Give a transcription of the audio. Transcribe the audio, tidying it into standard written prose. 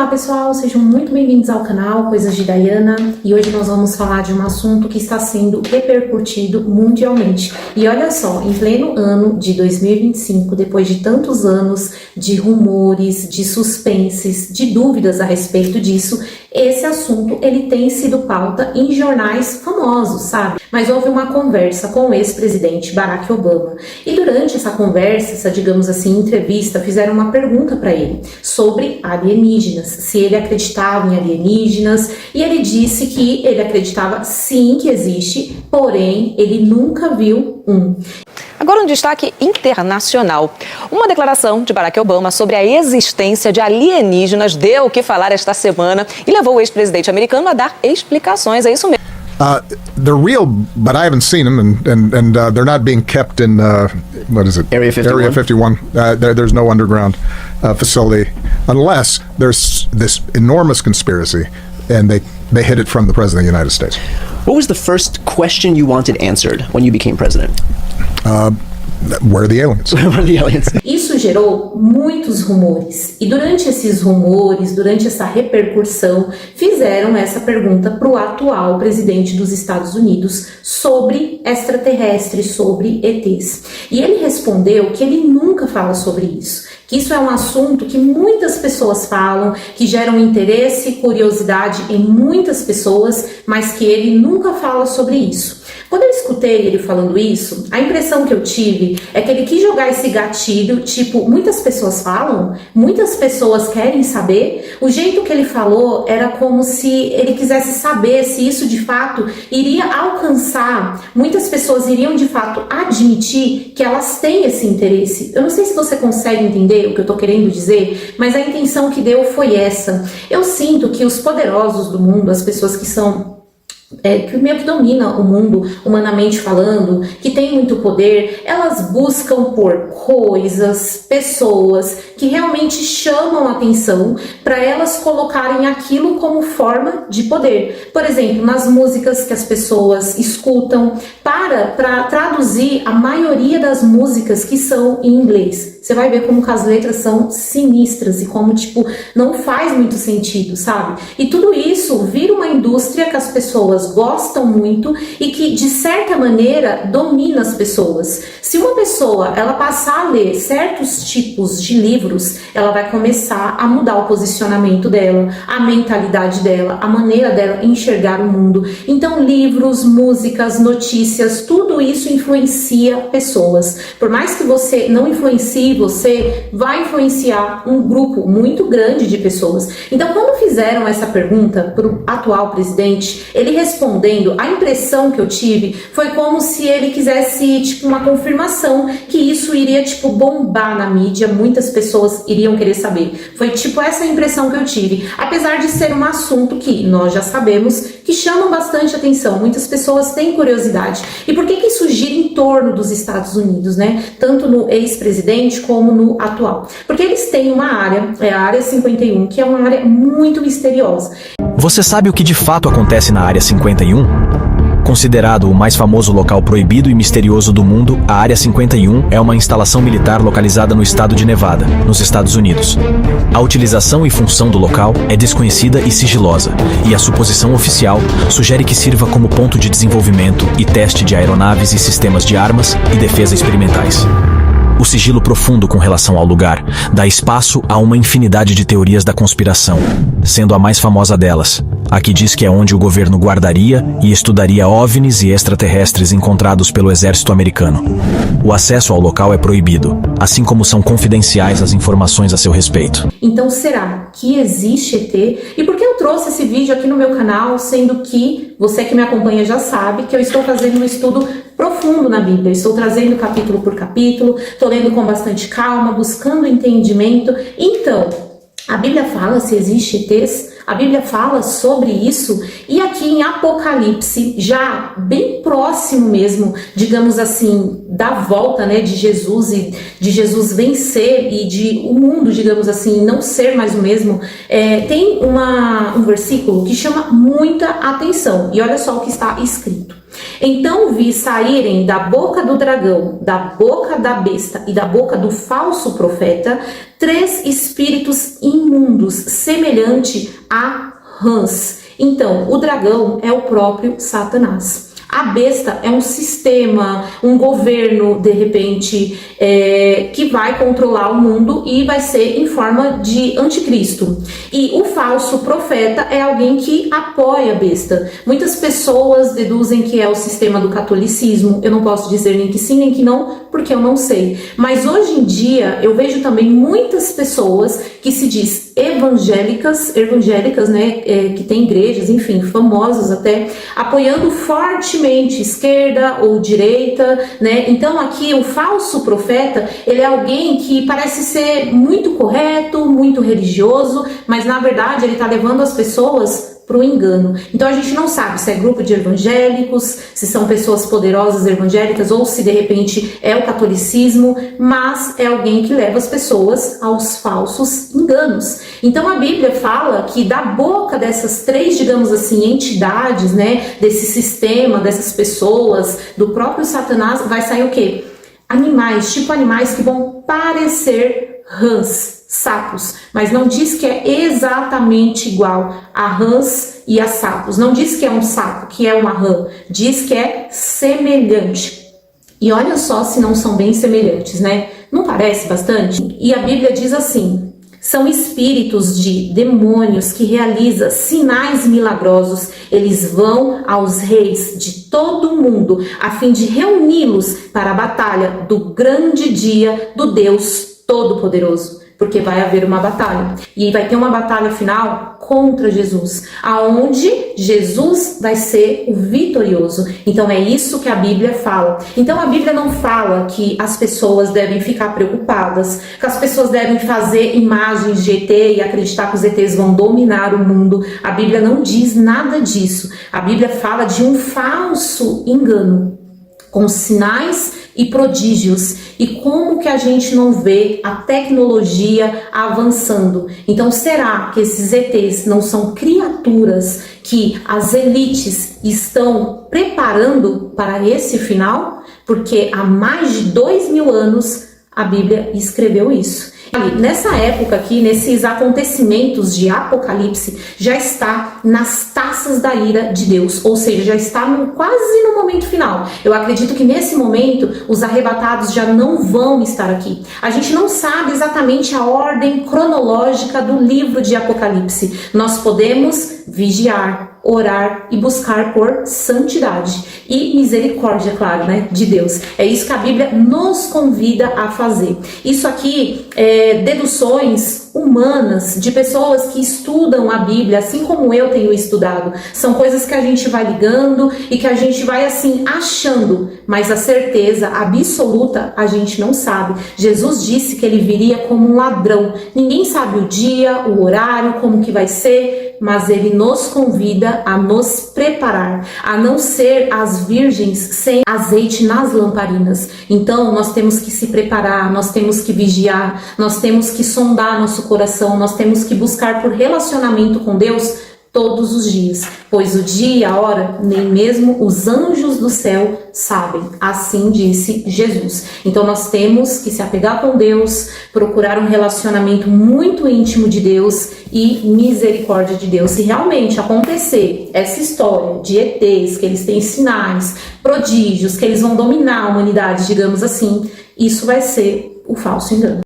Olá pessoal, sejam muito bem-vindos ao canal Coisas de Diana e hoje nós vamos falar de um assunto que está sendo repercutido mundialmente. E olha só, em pleno ano de 2025, depois de tantos anos de rumores, de suspenses, de dúvidas a respeito disso, esse assunto ele tem sido pauta em jornais famosos, sabe? Mas houve uma conversa com o ex-presidente Barack Obama e durante essa conversa, essa digamos assim entrevista, fizeram uma pergunta para ele sobre alienígenas, se ele acreditava em alienígenas, e ele disse que ele acreditava sim que existe, porém ele nunca viu um. Agora um destaque internacional. Uma declaração de Barack Obama sobre a existência de alienígenas deu o que falar esta semana e levou o ex-presidente americano a dar explicações. É isso mesmo. They're real, but I haven't seen them, and they're not being kept in what is it? Area 51. Area 51. There's no underground facility unless there's this enormous conspiracy, and they hid it from the president of the United States. What was the first question you wanted answered when you became president? Where are the aliens? Where are the aliens? Isso gerou muitos rumores e durante esses rumores, durante essa repercussão, fizeram essa pergunta para o atual presidente dos Estados Unidos sobre extraterrestres, sobre ETs. E ele respondeu que ele nunca fala sobre isso, que isso é um assunto que muitas pessoas falam, que geram interesse e curiosidade em muitas pessoas, mas que ele nunca fala sobre isso. Quando eu escutei ele falando isso, a impressão que eu tive é que ele quis jogar esse gatilho, tipo, muitas pessoas falam, muitas pessoas querem saber. O jeito que ele falou era como se ele quisesse saber se isso de fato iria alcançar, muitas pessoas iriam de fato admitir que elas têm esse interesse. Eu não sei se você consegue entender o que eu tô querendo dizer, mas a intenção que deu foi essa. Eu sinto que os poderosos do mundo, as pessoas que são que meio que domina o mundo, humanamente falando, que tem muito poder, elas buscam por coisas, pessoas que realmente chamam a atenção para elas colocarem aquilo como forma de poder. Por exemplo, nas músicas que as pessoas escutam, para traduzir a maioria das músicas que são em inglês. Você vai ver como que as letras são sinistras e como, tipo, não faz muito sentido, sabe? E tudo isso vira uma indústria que as pessoas gostam muito e que, de certa maneira, domina as pessoas. Se uma pessoa, ela passar a ler certos tipos de livros, ela vai começar a mudar o posicionamento dela, a mentalidade dela, a maneira dela enxergar o mundo. Então, livros, músicas, notícias, tudo isso influencia pessoas. Por mais que você não influencie, você vai influenciar um grupo muito grande de pessoas. Então, quando fizeram essa pergunta para o atual presidente, ele respondendo, a impressão que eu tive foi como se ele quisesse, tipo, uma confirmação que isso iria, tipo, bombar na mídia, muitas pessoas iriam querer saber. Foi, tipo, essa impressão que eu tive. Apesar de ser um assunto que nós já sabemos que chama bastante atenção, muitas pessoas têm curiosidade. E por que isso gira em torno dos Estados Unidos, né? Tanto no ex-presidente como no atual. Porque eles têm uma área, a Área 51, que é uma área muito misteriosa. Você sabe o que de fato acontece na Área 51? Considerado o mais famoso local proibido e misterioso do mundo, a Área 51 é uma instalação militar localizada no estado de Nevada, nos Estados Unidos. A utilização e função do local é desconhecida e sigilosa, e a suposição oficial sugere que sirva como ponto de desenvolvimento e teste de aeronaves e sistemas de armas e defesa experimentais. O sigilo profundo com relação ao lugar dá espaço a uma infinidade de teorias da conspiração, sendo a mais famosa delas, a que diz que é onde o governo guardaria e estudaria OVNIs e extraterrestres encontrados pelo exército americano. O acesso ao local é proibido, assim como são confidenciais as informações a seu respeito. Então será que existe ET? E por que eu trouxe esse vídeo aqui no meu canal, sendo que você que me acompanha já sabe que eu estou fazendo um estudo profundo na Bíblia. Estou trazendo capítulo por capítulo, estou lendo com bastante calma, buscando entendimento. Então, a Bíblia fala se existe ETs, a Bíblia fala sobre isso, e aqui em Apocalipse, já bem próximo mesmo, digamos assim, da volta, né, de Jesus e de Jesus vencer e de o mundo, digamos assim, não ser mais o mesmo, tem um versículo que chama muita atenção, e olha só o que está escrito. Então vi saírem da boca do dragão, da boca da besta e da boca do falso profeta 3 espíritos imundos, semelhante a rãs. Então, o dragão é o próprio Satanás. A besta é um sistema, um governo, de repente, que vai controlar o mundo e vai ser em forma de anticristo. E o falso profeta é alguém que apoia a besta. Muitas pessoas deduzem que é o sistema do catolicismo. Eu não posso dizer nem que sim, nem que não, porque eu não sei. Mas hoje em dia, eu vejo também muitas pessoas que se diz evangélicas, né, que tem igrejas, enfim, famosas até, apoiando fortemente esquerda ou direita, né? Então aqui o falso profeta, ele é alguém que parece ser muito correto, muito religioso, mas na verdade ele está levando as pessoas para o engano. Então a gente não sabe se é grupo de evangélicos, se são pessoas poderosas evangélicas ou se de repente é o catolicismo, mas é alguém que leva as pessoas aos falsos enganos. Então a Bíblia fala que da boca dessas 3, digamos assim, entidades, né, desse sistema, dessas pessoas, do próprio Satanás, vai sair o quê? Animais, tipo animais que vão parecer rãs, sapos, mas não diz que é exatamente igual a rãs e a sapos. Não diz que é um sapo, que é uma rã, diz que é semelhante. E olha só se não são bem semelhantes, né? Não parece bastante? E a Bíblia diz assim: são espíritos de demônios que realizam sinais milagrosos. Eles vão aos reis de todo o mundo a fim de reuni-los para a batalha do grande dia do Deus Todo-Poderoso. Porque vai haver uma batalha. E vai ter uma batalha final contra Jesus, aonde Jesus vai ser o vitorioso. Então é isso que a Bíblia fala. Então a Bíblia não fala que as pessoas devem ficar preocupadas, que as pessoas devem fazer imagens de ET e acreditar que os ETs vão dominar o mundo. A Bíblia não diz nada disso. A Bíblia fala de um falso engano, com sinais e prodígios. E como que a gente não vê a tecnologia avançando? Então será que esses ETs não são criaturas que as elites estão preparando para esse final? Porque há mais de 2000 anos a Bíblia escreveu isso. E nessa época aqui, nesses acontecimentos de Apocalipse, já está nas taças da ira de Deus, ou seja, já está quase no momento final. Eu acredito que nesse momento os arrebatados já não vão estar aqui. A gente não sabe exatamente a ordem cronológica do livro de Apocalipse. Nós podemos vigiar, orar e buscar por santidade e misericórdia, claro, né, de Deus. É isso que a Bíblia nos convida a fazer. Isso aqui é deduções humanas de pessoas que estudam a Bíblia, assim como eu tenho estudado. São coisas que a gente vai ligando e que a gente vai assim achando, mas a certeza absoluta a gente não sabe. Jesus disse que ele viria como um ladrão. Ninguém sabe o dia, o horário, como que vai ser, mas ele nos convida a nos preparar, a não ser as virgens sem azeite nas lamparinas. Então nós temos que se preparar, nós temos que vigiar, nós temos que sondar nosso coração, nós temos que buscar por relacionamento com Deus todos os dias, pois o dia e a hora nem mesmo os anjos do céu sabem, assim disse Jesus. Então nós temos que se apegar com Deus, procurar um relacionamento muito íntimo de Deus e misericórdia de Deus. Se realmente acontecer essa história de ETs, que eles têm sinais, prodígios, que eles vão dominar a humanidade, digamos assim, isso vai ser o falso engano.